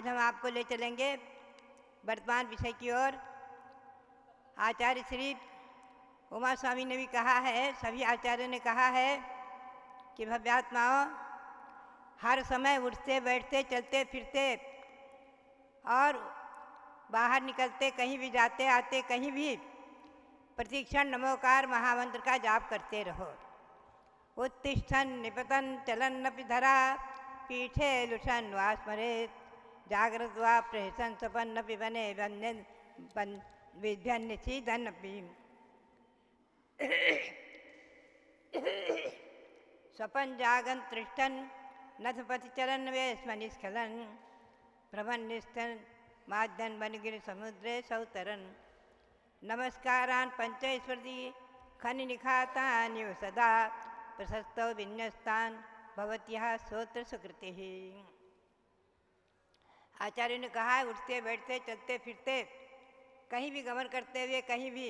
आज हम आपको ले चलेंगे वर्तमान विषय की ओर। आचार्य श्री उमा स्वामी ने भी कहा है, सभी आचार्यों ने कहा है कि भव्यात्माओं, हर समय उठते बैठते चलते फिरते और बाहर निकलते, कहीं भी जाते आते, कहीं भी प्रतिक्षण नमोकार महामंत्र का जाप करते रहो। उत्तिष्ठन निपतन चलन्नपि धरा पीठे लुठन वा स्मरेत् जागृत वा प्रहसन सपन्नपि बने विध्यन्निशीदन्नपि स्वपन जागन तृष्टन नथपति चलन वे स्मनिस्खलन भ्रमण निष्ठन माध्यन बनगिरि समुद्रे सौतरन नमस्कारान् पंचैश्वर्दी खनि निखातान्यु सदा प्रशस्तौ विन्यस्तान् भवत्यः श्रोत्र सुकृतिः। आचार्य ने कहा है, उठते बैठते चलते फिरते कहीं भी गमन करते हुए कहीं भी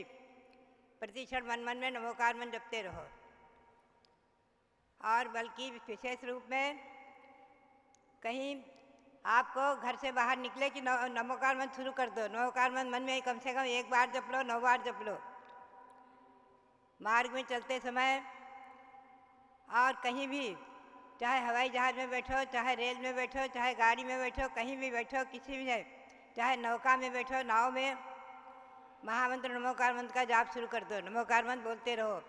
प्रतिक्षण मन मन में नमोकार मन जपते रहो। और बल्कि विशेष रूप में कहीं आपको घर से बाहर निकले कि नमोकार मन शुरू कर दो। नमोकार मन में कम से कम 1 बार जप लो, 9 बार जप लो। मार्ग में चलते समय और कहीं भी, चाहे हवाई जहाज में बैठो, चाहे रेल में बैठो, चाहे गाड़ी में बैठो, कहीं भी बैठो, किसी भी है, चाहे नौका में बैठो, नाव में, महामंत्र नमोकार मंत्र का जाप शुरू कर दो। नमोकार मंत्र बोलते रहो।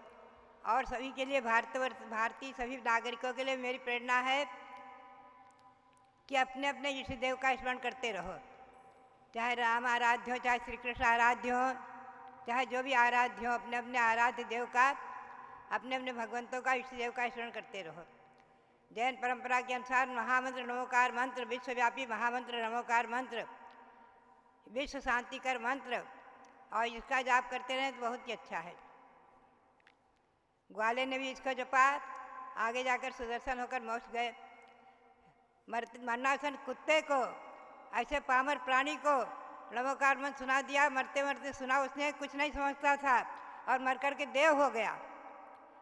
और सभी के लिए, भारतीय सभी नागरिकों के लिए मेरी प्रेरणा है कि अपने अपने इष्ट देव का स्मरण करते रहो। चाहे राम आराध्य हो, चाहे श्री कृष्ण आराध्य हो, चाहे जो भी आराध्य हो, अपने अपने आराध्य देव का, अपने अपने भगवंतों का, इष्ट देव का स्मरण करते रहो। जैन परंपरा के अनुसार महामंत्र नमोकार मंत्र विश्वव्यापी महामंत्र नमोकार मंत्र विश्व शांतिकर मंत्र, और इसका जाप करते रहें तो बहुत ही अच्छा है। ग्वाले ने भी इसको जपा, आगे जाकर सुदर्शन होकर मोक्ष गए। मरनासन कुत्ते को, ऐसे पामर प्राणी को नमोकार मंत्र सुना दिया। मरते मरते सुना उसने, कुछ नहीं समझता था और मर कर के देव हो गया।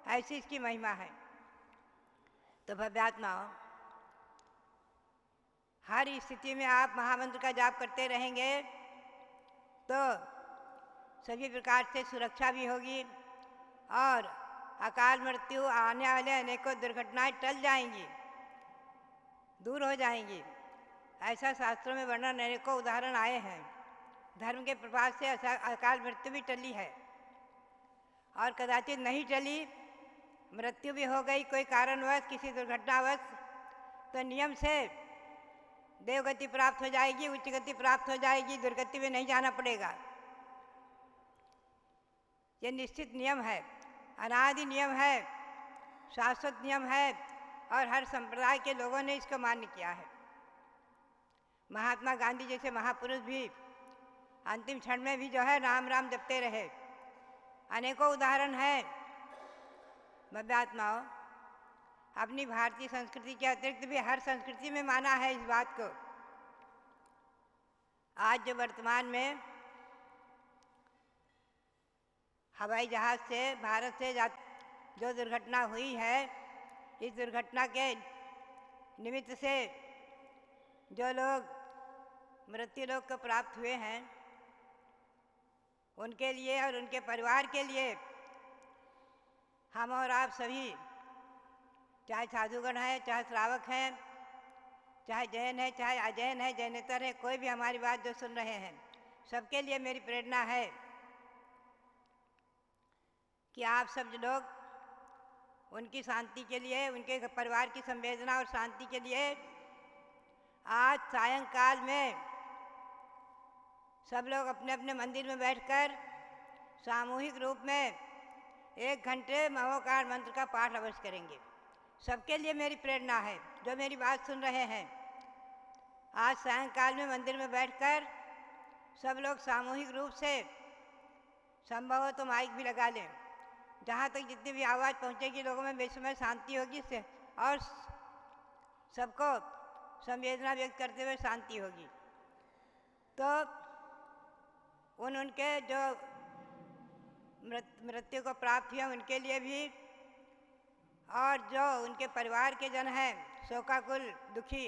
ऐसी इसकी महिमा है। तो भव्यात्माओं, हर स्थिति में आप महामंत्र का जाप करते रहेंगे तो सभी प्रकार से सुरक्षा भी होगी और अकाल मृत्यु, आने वाले अनेकों दुर्घटनाएं टल जाएंगी, दूर हो जाएंगी। ऐसा शास्त्रों में वर्णन, अनेकों उदाहरण आए हैं। धर्म के प्रभाव से अकाल मृत्यु भी टली है और कदाचित नहीं टली, मृत्यु भी हो गई कोई कारणवश, किसी दुर्घटनावश, तो नियम से देवगति प्राप्त हो जाएगी, उच्च गति प्राप्त हो जाएगी, दुर्गति में नहीं जाना पड़ेगा। ये निश्चित नियम है, अनादि नियम है, शाश्वत नियम है और हर संप्रदाय के लोगों ने इसको मान्य किया है। महात्मा गांधी जैसे महापुरुष भी अंतिम क्षण में भी जो है राम राम जपते रहे। अनेकों उदाहरण हैं। भव्यात्माओं, अपनी भारतीय संस्कृति के अतिरिक्त भी हर संस्कृति में माना है इस बात को। आज जो वर्तमान में हवाई जहाज से भारत से जो दुर्घटना हुई है, इस दुर्घटना के निमित्त से जो लोग मृत्यु लोक को प्राप्त हुए हैं, उनके लिए और उनके परिवार के लिए हम और आप सभी, चाहे साधुगण हैं, चाहे श्रावक हैं, चाहे जैन है, चाहे अजैन है, जैनेतर है, कोई भी हमारी बात जो सुन रहे हैं, सबके लिए मेरी प्रेरणा है कि आप सब लोग उनकी शांति के लिए, उनके परिवार की संवेदना और शांति के लिए आज सायंकाल में सब लोग अपने अपने मंदिर में बैठकर सामूहिक रूप में 1 घंटे नमोकार मंत्र का पाठ अवश्य करेंगे। सबके लिए मेरी प्रेरणा है जो मेरी बात सुन रहे हैं। आज सायंकाल में मंदिर में बैठकर सब लोग सामूहिक रूप से, संभव हो तो माइक भी लगा लें, जहाँ तक जितनी भी आवाज़ पहुँचेगी लोगों में बेसमय शांति होगी से, और सबको संवेदना व्यक्त करते हुए शांति होगी। तो उनके जो मृत्यु को प्राप्त हुए उनके लिए भी, और जो उनके परिवार के जन हैं शोकाकुल दुखी,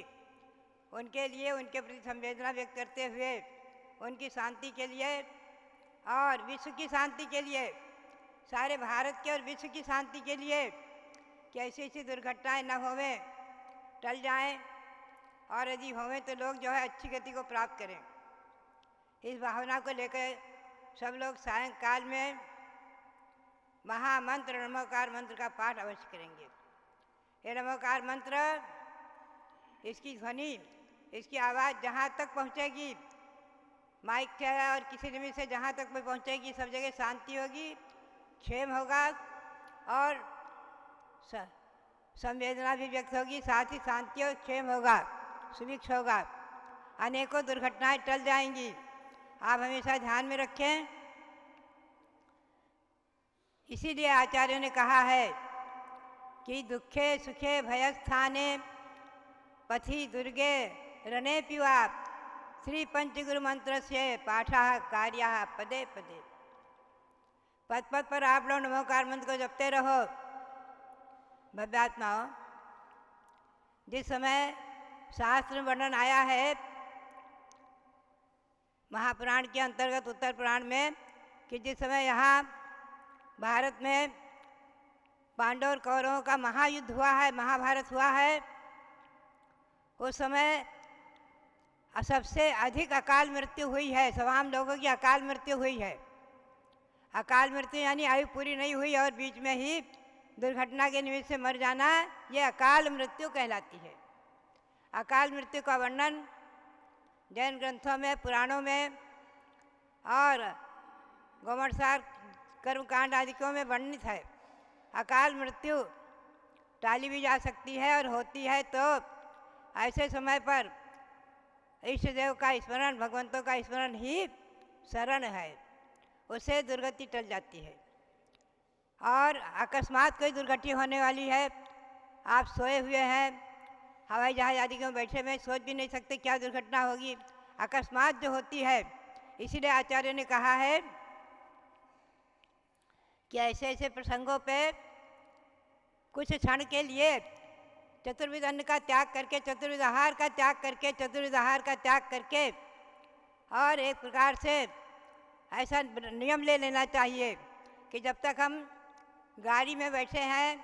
उनके लिए, उनके प्रति संवेदना व्यक्त करते हुए उनकी शांति के लिए और विश्व की शांति के लिए, सारे भारत के और विश्व की शांति के लिए कि ऐसी ऐसी दुर्घटनाएं न होवें, टल जाएं, और यदि होवें तो लोग जो है अच्छी गति को प्राप्त करें। इस भावना को लेकर सब लोग सायंकाल में महामंत्र नमोकार मंत्र का पाठ अवश्य करेंगे। ये नमोकार मंत्र, इसकी ध्वनि, इसकी आवाज़ जहाँ तक पहुँचेगी माइक से और किसी निमित्त से जहाँ तक भी पहुँचेगी, सब जगह शांति होगी, क्षेम होगा और संवेदना भी व्यक्त होगी, साथ ही शांति और क्षेम होगा, सुभिक्ष होगा, अनेकों दुर्घटनाएं टल जाएंगी। आप हमेशा ध्यान में रखें। इसीलिए आचार्यों ने कहा है कि दुखे सुखे भयस्थाने पथि दुर्गे रणे पिवा श्री पंचगुरु मंत्र से पाठा कार्या पदे पदे। पद पद पर आप लोग नमोकार मंत्र को जपते रहो। भव्यात्माओं, जिस समय शास्त्र में वर्णन आया है महापुराण के अंतर्गत उत्तर पुराण में कि जिस समय यहाँ भारत में पांडव और कौरवों का महायुद्ध हुआ है, महाभारत हुआ है, उस समय सबसे अधिक अकाल मृत्यु हुई है, तमाम लोगों की अकाल मृत्यु हुई है। अकाल मृत्यु यानी आयु पूरी नहीं हुई और बीच में ही दुर्घटना के निमित्त से मर जाना, ये अकाल मृत्यु कहलाती है। अकाल मृत्यु का वर्णन जैन ग्रंथों में, पुराणों में और गोमटसार कर्मकांड आदिकों में वर्णित है। अकाल मृत्यु टाली भी जा सकती है और होती है तो ऐसे समय पर इष्ट देव का स्मरण, भगवंतों का स्मरण ही शरण है, उससे दुर्गति टल जाती है। और अकस्मात कोई दुर्घटना होने वाली है, आप सोए हुए हैं, हवाई जहाज आदि में बैठे में सोच भी नहीं सकते क्या दुर्घटना होगी, अकस्मात जो होती है। इसीलिए आचार्य ने कहा है कि ऐसे ऐसे प्रसंगों पे कुछ क्षण के लिए चतुर्विध अन्न का त्याग करके, चतुर्विध आहार का त्याग करके, चतुर्विध आहार का त्याग करके और एक प्रकार से ऐसा नियम ले लेना चाहिए कि जब तक हम गाड़ी में बैठे हैं,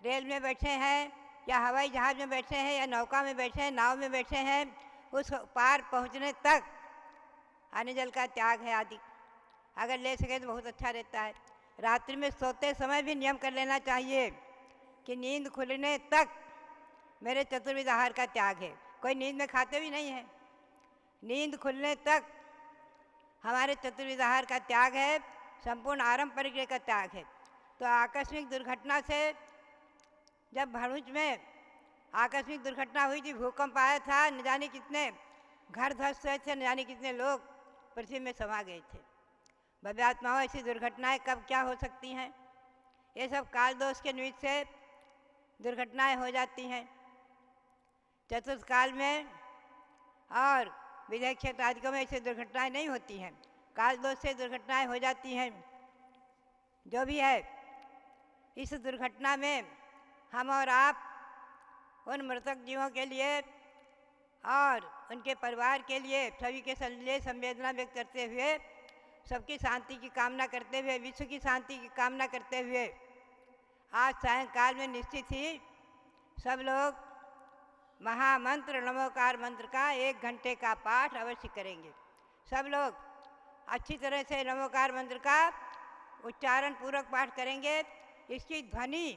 रेल में बैठे हैं या हवाई जहाज़ में बैठे हैं या नौका में बैठे हैं, नाव में बैठे हैं, उस पार पहुंचने तक अन्न जल का त्याग है आदि अगर ले सके तो बहुत अच्छा रहता है। रात्रि में सोते समय भी नियम कर लेना चाहिए कि नींद खुलने तक मेरे चतुर्विध आहार का त्याग है। कोई नींद में खाते भी नहीं है, नींद खुलने तक हमारे चतुर्विध आहार का त्याग है, संपूर्ण आरंभ परिक्रिया का त्याग है। तो आकस्मिक दुर्घटना से, जब भरूच में आकस्मिक दुर्घटना हुई थी, भूकंप आया था, न जाने कितने घर ध्वस्त हुए थे, न जाने कितने लोग पृथ्वी में समा गए थे। भव्यात्माओं, ऐसी दुर्घटनाएं कब क्या हो सकती हैं? ये सब काल दोष के निमित्त से दुर्घटनाएं हो जाती हैं। चतुर्थ काल में और विधेय क्षेत्र आदि में ऐसी दुर्घटनाएं नहीं होती हैं, काल दोष से दुर्घटनाएं हो जाती हैं। जो भी है, इस दुर्घटना में हम और आप उन मृतक जीवों के लिए और उनके परिवार के लिए सभी के लिए संवेदना व्यक्त करते हुए, सबकी शांति की कामना करते हुए, विश्व की शांति की कामना करते हुए आज सायंकाल में निश्चित ही सब लोग महामंत्र नमोकार मंत्र का 1 घंटे का पाठ अवश्य करेंगे। सब लोग अच्छी तरह से नमोकार मंत्र का उच्चारण पूर्वक पाठ करेंगे। इसकी ध्वनि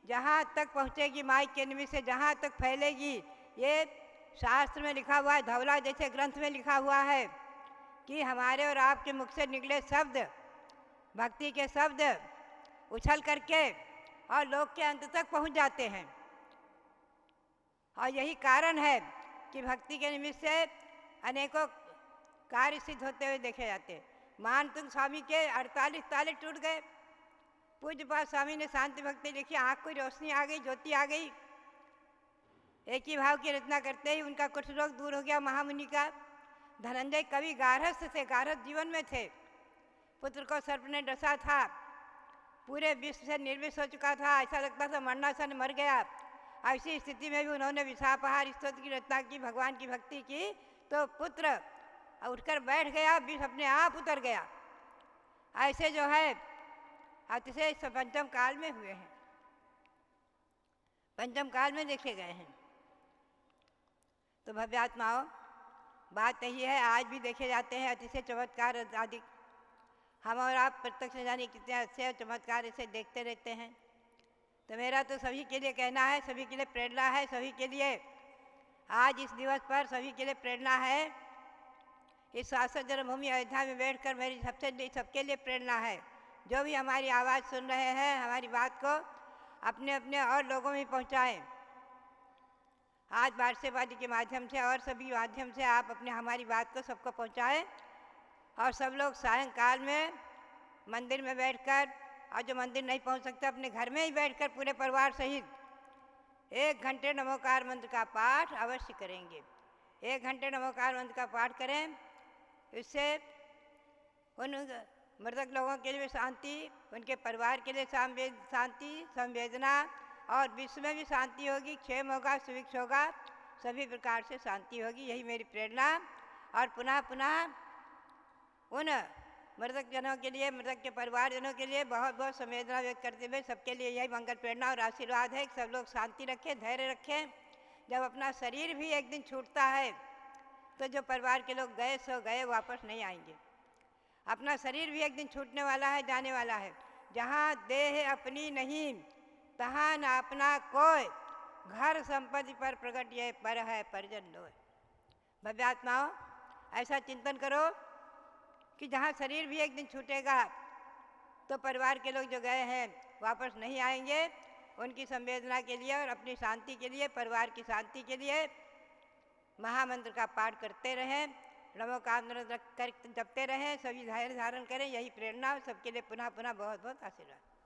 जहाँ तक पहुँचेगी, माइक के निमित्त से जहाँ तक फैलेगी, ये शास्त्र में लिखा हुआ है, धवला जैसे ग्रंथ में लिखा हुआ है कि हमारे और आपके मुख से निकले शब्द, भक्ति के शब्द उछल करके और लोक के अंत तक पहुँच जाते हैं। और यही कारण है कि भक्ति के निमित्त से अनेकों कार्य सिद्ध होते हुए देखे जाते हैं। मानतुंग स्वामी के 48 ताले टूट गए। पूज्यपाद स्वामी ने शांति भक्ति लिखी, आँख को रोशनी आ गई, ज्योति आ गई। एक ही भाव की रचना करते ही उनका कुछ रोग दूर हो गया महामुनि का। धनंजय कवि गारहस्थ थे, गारहस्थ जीवन में थे। पुत्र को सर्प ने डसा था, पूरे विश्व से निर्विष हो चुका था, ऐसा लगता था मरना सन मर गया। ऐसी स्थिति में भी उन्होंने विषापहार स्तोत्र की रचना की, भगवान की भक्ति की, तो पुत्र उठकर बैठ गया, विष अपने आप उतर गया। ऐसे जो है अतिशय पंचम काल में हुए हैं, पंचम काल में देखे गए हैं। तो भव्यात्माओं, बात यही है, आज भी देखे जाते हैं अतिशय चमत्कार आदि। हम और आप प्रत्यक्ष न जाने कितने अच्छे चमत्कार इसे देखते रहते हैं। तो मेरा तो सभी के लिए कहना है, सभी के लिए प्रेरणा है, सभी के लिए आज इस दिवस पर सभी के लिए प्रेरणा है। इस शाश्वत जन्मभूमि अयोध्या में बैठकर मेरी सबके लिए प्रेरणा है। जो भी हमारी आवाज़ सुन रहे हैं, हमारी बात को अपने अपने और लोगों में पहुँचाएँ। आज वार्षिकवादी के माध्यम से और सभी माध्यम से आप अपने हमारी बात को सबको पहुँचाएँ। और सब लोग सायंकाल में मंदिर में बैठकर, और जो मंदिर नहीं पहुँच सकते अपने घर में ही बैठकर पूरे परिवार सहित 1 घंटे नमोकार मंत्र का पाठ अवश्य करेंगे। 1 घंटे नमोकार मंत्र का पाठ करें, इससे उन मृतक लोगों के लिए शांति, उनके परिवार के लिए शांति, संवेदना, और विश्व में भी शांति होगी, क्षेम होगा, सुभिक्ष होगा, सभी प्रकार से शांति होगी। यही मेरी प्रेरणा। और पुनः पुनः उन मृतक जनों के लिए, मृतक के परिवारजनों के लिए बहुत बहुत संवेदना व्यक्त करते हुए सबके लिए यही मंगल प्रेरणा और आशीर्वाद है कि सब लोग शांति रखें, धैर्य रखें। जब अपना शरीर भी एक दिन छूटता है तो जो परिवार के लोग गए सो गए, वापस नहीं आएंगे। अपना शरीर भी एक दिन छूटने वाला है, जाने वाला है। जहाँ देह अपनी नहीं, तहाँ न अपना कोई, घर संपत्ति पर प्रकट ये पर है परिजन लोय। भव्यात्माओं, ऐसा चिंतन करो कि जहाँ शरीर भी एक दिन छूटेगा तो परिवार के लोग जो गए हैं वापस नहीं आएंगे। उनकी संवेदना के लिए और अपनी शांति के लिए, परिवार की शांति के लिए महामंत्र का पाठ करते रहें, नमोकार मंत्र जपते रहें, सभी धैर्य धारण करें। यही प्रेरणा सबके लिए पुनः पुनः बहुत बहुत आशीर्वाद।